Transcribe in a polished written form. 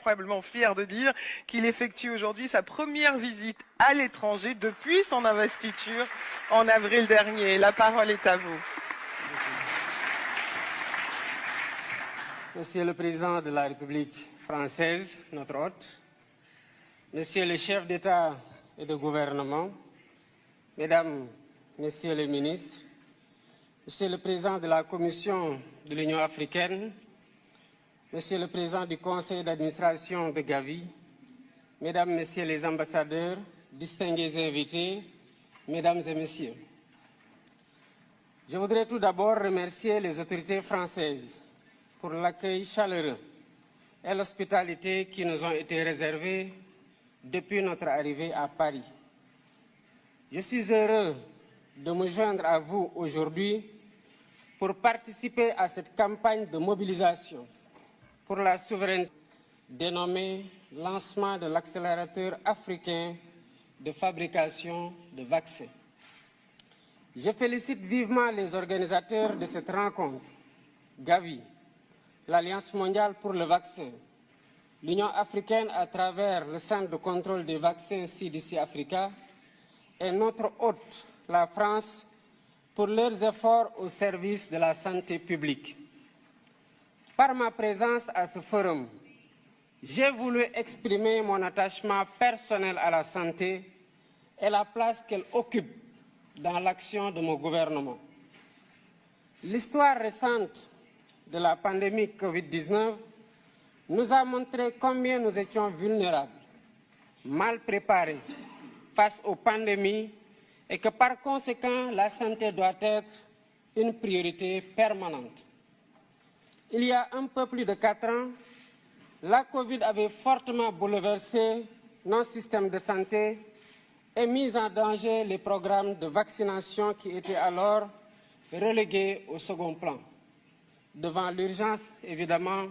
incroyablement fier de dire qu'il effectue aujourd'hui sa première visite à l'étranger depuis son investiture en avril dernier. La parole est à vous. Monsieur le Président de la République française, notre hôte, Monsieur le chef d'État et de gouvernement, Mesdames, Messieurs les ministres, Monsieur le Président de la Commission de l'Union africaine, Monsieur le Président du Conseil d'administration de Gavi, Mesdames, Messieurs les ambassadeurs, distingués invités, Mesdames et Messieurs. Je voudrais tout d'abord remercier les autorités françaises pour l'accueil chaleureux et l'hospitalité qui nous ont été réservés depuis notre arrivée à Paris. Je suis heureux de me joindre à vous aujourd'hui pour participer à cette campagne de mobilisation pour la souveraineté dénommée Lancement de l'accélérateur africain de fabrication de vaccins. Je félicite vivement les organisateurs de cette rencontre, Gavi, l'Alliance mondiale pour le vaccin, l'Union africaine à travers le Centre de contrôle des vaccins CDC Africa et notre hôte, la France, pour leurs efforts au service de la santé publique. Par ma présence à ce forum, j'ai voulu exprimer mon attachement personnel à la santé et la place qu'elle occupe dans l'action de mon gouvernement. L'histoire récente de la pandémie Covid-19 nous a montré combien nous étions vulnérables, mal préparés face aux pandémies et que par conséquent, la santé doit être une priorité permanente. Il y a un peu plus de 4 ans, la Covid avait fortement bouleversé nos systèmes de santé et mis en danger les programmes de vaccination qui étaient alors relégués au second plan. Devant l'urgence, évidemment,